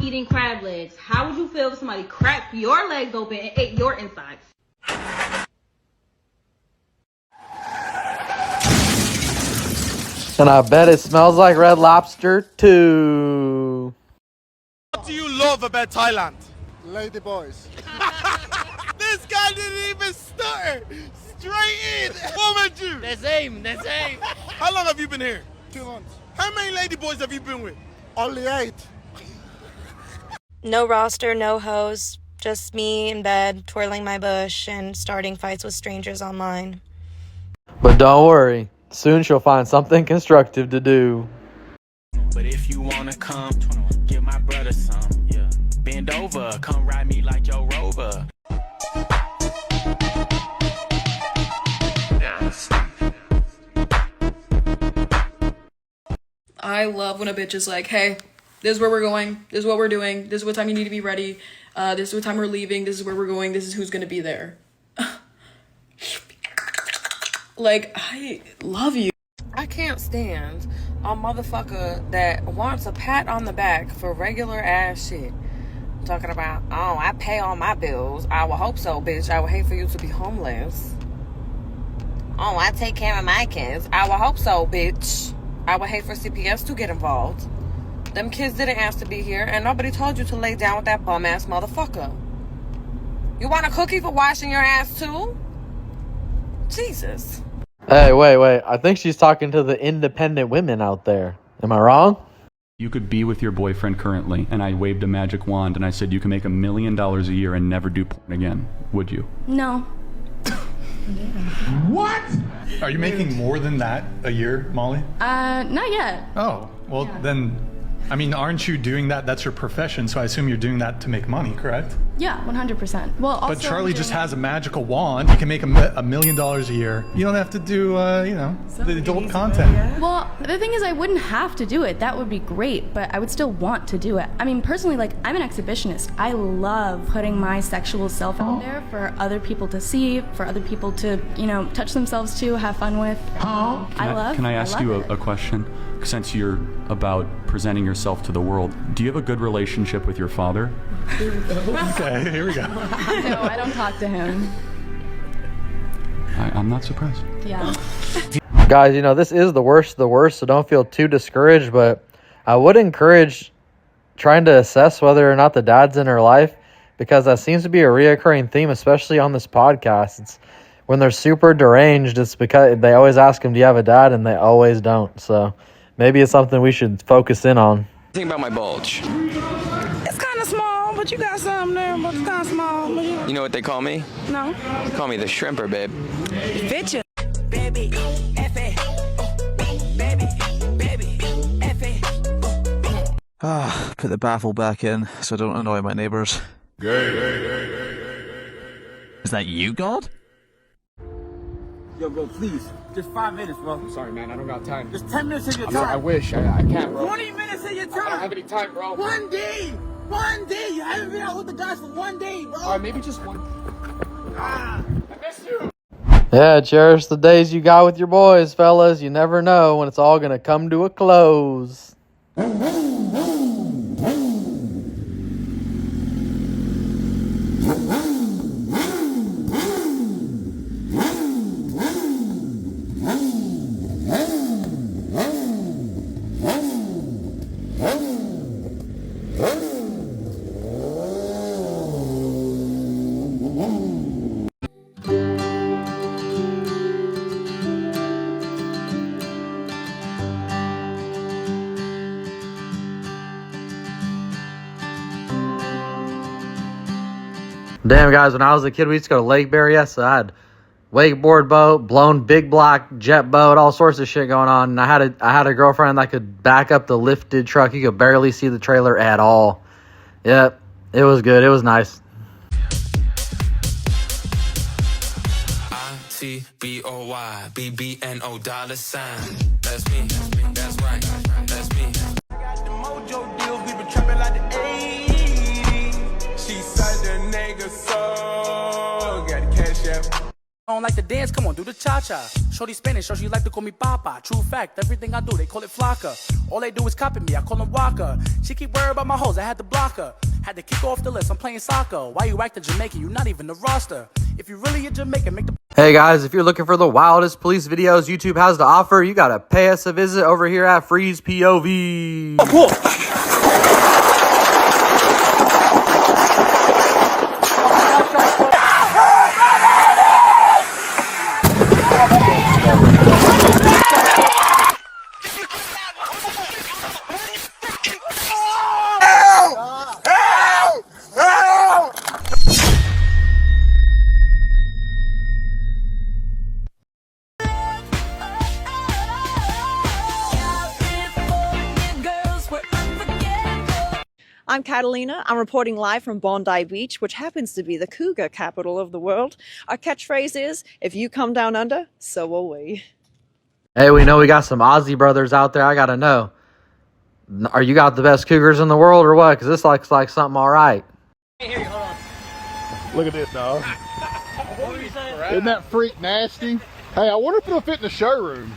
eating crab legs. How would you feel if somebody cracked your legs open and ate your insides? And I bet it smells like Red Lobster too. What do you love about Thailand? Lady boys. This guy didn't even stutter. Straight in. Woman Jew. The same. How long have you been here? 2 months. How many lady boys have you been with? Only 8. No roster, no hoes, just me in bed, twirling my bush and starting fights with strangers online. But don't worry, soon she'll find something constructive to do. But if you wanna come, give my brother some. Yeah. Bend over, come ride me like your Rover. I love when a bitch is like, hey, this is where we're going, this is what we're doing, this is what time you need to be ready, this is what time we're leaving, this is where we're going, this is who's gonna be there. Like, I love you. I can't stand a motherfucker that wants a pat on the back for regular ass shit. Talking about, oh, I pay all my bills. I will hope so, bitch. I would hate for you to be homeless. Oh, I take care of my kids. I will hope so, bitch. I would hate for CPS to get involved. Them kids didn't ask to be here, and nobody told you to lay down with that bum-ass motherfucker. You want a cookie for washing your ass, too? Jesus. Hey, wait. I think she's talking to the independent women out there. Am I wrong? You could be with your boyfriend currently, and I waved a magic wand and I said you can make $1 million a year and never do porn again. Would you? No. What? Are you making more than that a year, Molly? Not yet. Oh, well then, I mean, aren't you doing that? That's your profession, so I assume you're doing that to make money, correct? Yeah, 100%. Well, also but Charlie just has a magical wand. You can make $1 million a year. You don't have to do, the adult content. Well, the thing is, I wouldn't have to do it. That would be great, but I would still want to do it. I mean, personally, like, I'm an exhibitionist. I love putting my sexual self out there for other people to see, for other people to, touch themselves to, have fun with. Can I ask you a question? Since you're about presenting yourself to the world, do you have a good relationship with your father? Okay, here we go. No, I don't talk to him. I'm not surprised. Yeah. Guys, this is the worst of the worst, so don't feel too discouraged, but I would encourage trying to assess whether or not the dad's in her life, because that seems to be a reoccurring theme, especially on this podcast. It's when they're super deranged, it's because they always ask them, do you have a dad? And they always don't. So maybe it's something we should focus in on. Think about my bulge. It's kind of small, but you got something there, but it's kind of small. You know what they call me? No. They call me the shrimper, babe. Bitch. Baby, F-A. Baby, F-A. Put the baffle back in so I don't annoy my neighbours. Is that you, God? Yo, bro, please. Just 5 minutes, bro. I'm sorry, man. I don't got time. Just 10 minutes of your time. I wish. I can't, bro. 20 minutes of your time. I don't have any time, bro. One day. You haven't been out with the guys for 1 day, bro. All right, maybe just one. I miss you. Yeah, cherish the days you got with your boys, fellas. You never know when it's all going to come to a close. Damn, guys, when I was a kid, we used to go to Lake Berryessa. I had wakeboard boat, blown big block jet boat, all sorts of shit going on. And I had a girlfriend that could back up the lifted truck. You could barely see the trailer at all. Yep, it was good. It was nice. I-T-B-O-Y, B-B-N-O $sign. That's me. That's right. That's me. I got the mojo deals. We been trapping like the 80s. She said the nigga so got the cash out. don't like to dance, come on, do the cha-cha. Shorty Spanish, so she like to call me Papa. True fact, everything I do, they call it flaca. All they do is copy me, I call them Waka. She keep worried about my hoes, I had to block her. Had to kick off the list, I'm playing soccer. Why you acting Jamaican, you not even the roster. If you really a Jamaican, make the... Hey guys, if you're looking for the wildest police videos YouTube has to offer, you gotta pay us a visit over here at FreezePOV. Oh, cool. I'm Catalina. I'm reporting live from Bondi Beach, which happens to be the cougar capital of the world. Our catchphrase is, if you come down under, so will we. Hey, we know we got some Aussie brothers out there. I gotta know, are you got the best cougars in the world or what? Because this looks like something all right. Hey, hold on. Look at this, dog. Isn't that freak nasty? Hey, I wonder if it'll fit in the showroom.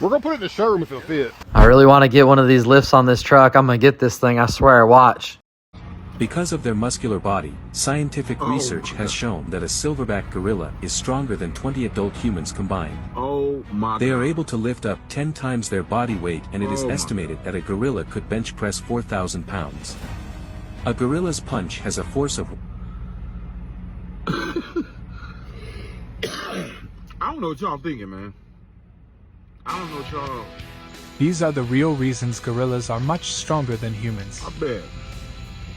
We're going to put it in the showroom if it'll fit. I really want to get one of these lifts on this truck. I'm going to get this thing, I swear. Watch. Because of their muscular body, scientific research has shown that a silverback gorilla is stronger than 20 adult humans combined. Oh my. They are able to lift up 10 times their body weight, and it is estimated that a gorilla could bench press 4,000 pounds. A gorilla's punch has a force of... I don't know what y'all thinking, man. I don't know what y'all... These are the real reasons gorillas are much stronger than humans. I bet.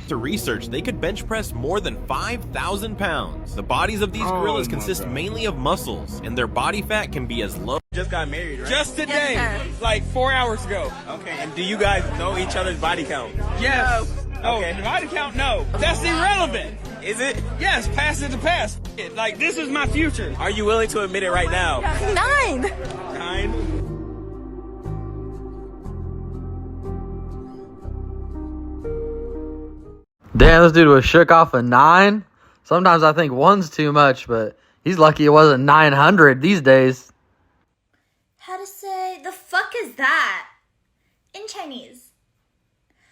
To research, they could bench press more than 5,000 pounds. The bodies of these gorillas consist mainly of muscles, and their body fat can be as low. Just got married, right? Just today, Yes, like 4 hours ago. Okay, and do you guys know each other's body count? Yes. No. Okay. Body count, no. That's irrelevant. Is it? Yes, past is the past. Like, this is my future. Are you willing to admit it right now? 9! 9? Damn, this dude was shook off a 9. Sometimes I think 1's too much, but he's lucky it wasn't 900 these days. How to say, the fuck is that? In Chinese.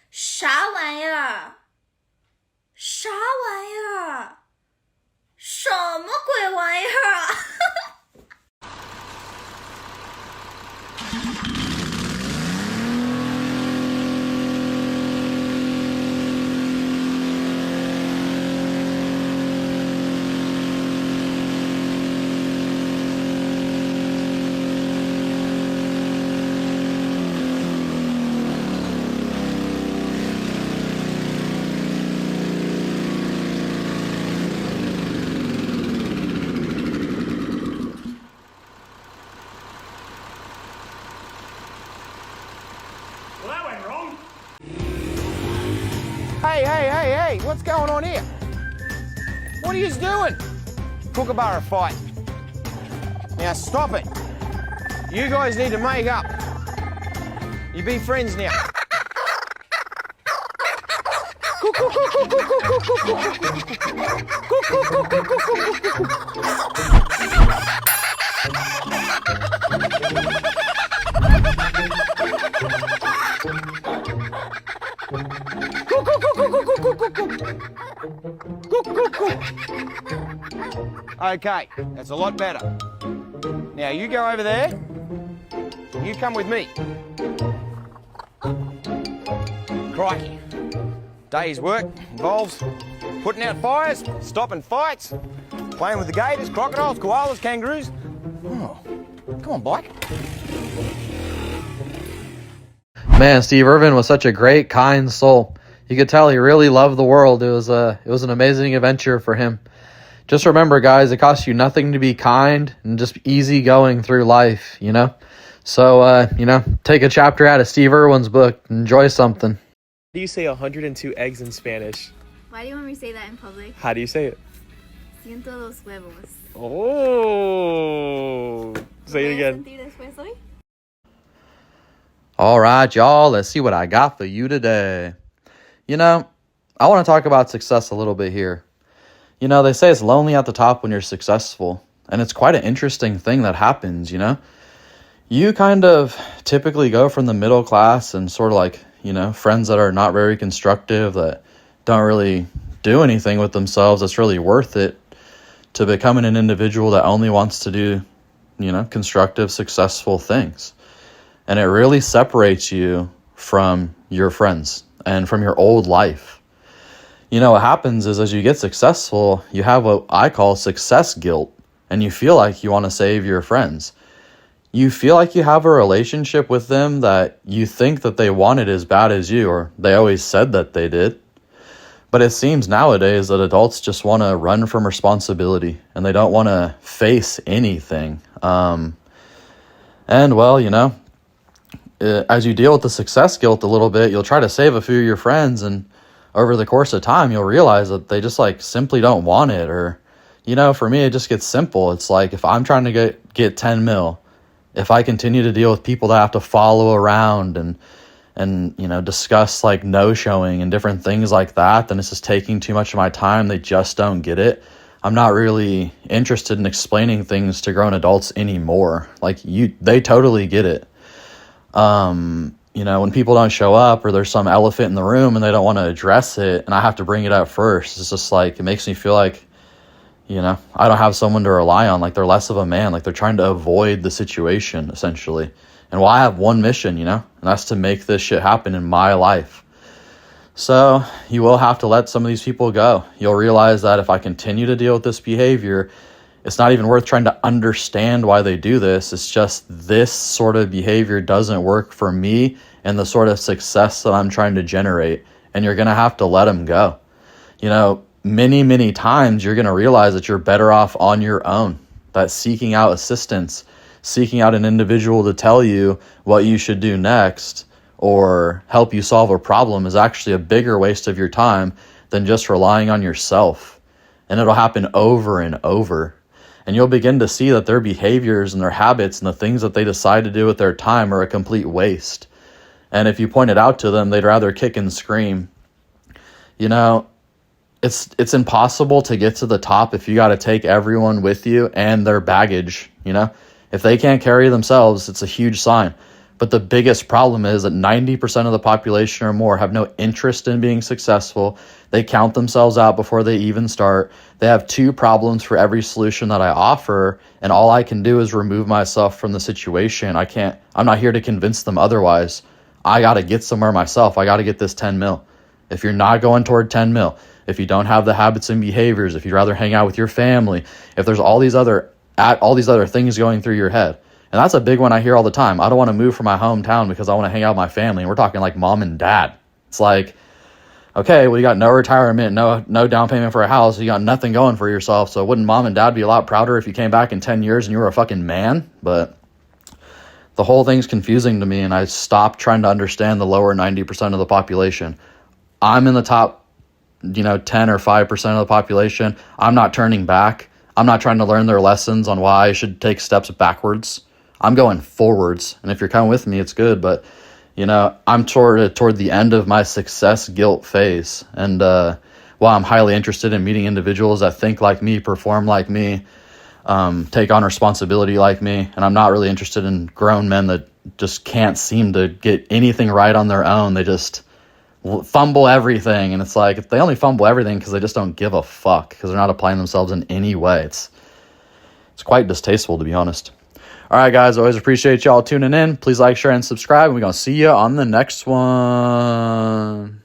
啥玩意儿? 啥玩意儿? 什么鬼玩意儿啊? Hey, what's going on here? What are you doing? Kookaburra fight. Now stop it. You guys need to make up. You be friends now. Okay, that's a lot better. Now you go over there. You come with me. Crikey. Day's work involves putting out fires, stopping fights, playing with the gators, crocodiles, koalas, kangaroos. Oh, come on, Blake. Man, Steve Irwin was such a great, kind soul. You could tell he really loved the world. It was an amazing adventure for him. Just remember, guys, it costs you nothing to be kind and just easy going through life, you know? So, take a chapter out of Steve Irwin's book. Enjoy something. How do you say 102 eggs in Spanish? Why do you want me to say that in public? How do you say it? 102 huevos. Oh, say it again. All right, y'all, let's see what I got for you today. I want to talk about success a little bit here. They say it's lonely at the top when you're successful. And it's quite an interesting thing that happens, you know? You kind of typically go from the middle class and sort of like, you know, friends that are not very constructive, that don't really do anything with themselves that's really worth it, to becoming an individual that only wants to do, you know, constructive, successful things. And it really separates you from your friends and from your old life. You know, what happens is as you get successful, you have what I call success guilt, and you feel like you want to save your friends. You feel like you have a relationship with them that you think that they want it as bad as you, or they always said that they did. But it seems nowadays that adults just want to run from responsibility, and they don't want to face anything. And well, you know, as you deal with the success guilt a little bit, you'll try to save a few of your friends, and over the course of time, you'll realize that they just like simply don't want it. Or, you know, for me, it just gets simple. It's like, if I'm trying to get 10 mil, if I continue to deal with people that have to follow around and you know, discuss like no-showing and different things like that, then it's just taking too much of my time. They just don't get it. I'm not really interested in explaining things to grown adults anymore. Like, they totally get it. You know, when people don't show up, or there's some elephant in the room and they don't want to address it, and I have to bring it up first, it's just like, it makes me feel like, you know, I don't have someone to rely on. Like, they're less of a man. Like, they're trying to avoid the situation, essentially. And well, I have one mission, you know, and that's to make this shit happen in my life. So you will have to let some of these people go. You'll realize that if I continue to deal with this behavior, it's not even worth trying to understand why they do this. It's just this sort of behavior doesn't work for me and the sort of success that I'm trying to generate. And you're going to have to let them go. You know, many, many times you're going to realize that you're better off on your own, that seeking out assistance, seeking out an individual to tell you what you should do next or help you solve a problem is actually a bigger waste of your time than just relying on yourself. And it'll happen over and over. And you'll begin to see that their behaviors and their habits and the things that they decide to do with their time are a complete waste. And if you point it out to them, they'd rather kick and scream. You know, it's impossible to get to the top if you got to take everyone with you and their baggage, you know? If they can't carry themselves, it's a huge sign. But the biggest problem is that 90% of the population or more have no interest in being successful. They count themselves out before they even start. They have 2 problems for every solution that I offer, and all I can do is remove myself from the situation. I'm not here to convince them otherwise. I got to get somewhere myself. I got to get this 10 mil. If you're not going toward 10 mil, if you don't have the habits and behaviors, if you'd rather hang out with your family, if there's all these other things going through your head. And that's a big one I hear all the time. I don't want to move from my hometown because I want to hang out with my family. And we're talking like mom and dad. It's like, okay, well, you got no retirement, no down payment for a house. You got nothing going for yourself. So wouldn't mom and dad be a lot prouder if you came back in 10 years and you were a fucking man? But the whole thing's confusing to me, and I stopped trying to understand the lower 90% of the population. I'm in the top, 10 or 5% of the population. I'm not turning back. I'm not trying to learn their lessons on why I should take steps backwards. I'm going forwards. And if you're coming with me, it's good. But, I'm toward the end of my success guilt phase. And while I'm highly interested in meeting individuals that think like me, perform like me, take on responsibility like me, and I'm not really interested in grown men that just can't seem to get anything right on their own. They just fumble everything. And it's like, if they only fumble everything because they just don't give a fuck, because they're not applying themselves in any way, it's quite distasteful, to be honest. All right, guys, always appreciate y'all tuning in. Please like, share, and subscribe, and we're going to see you on the next one.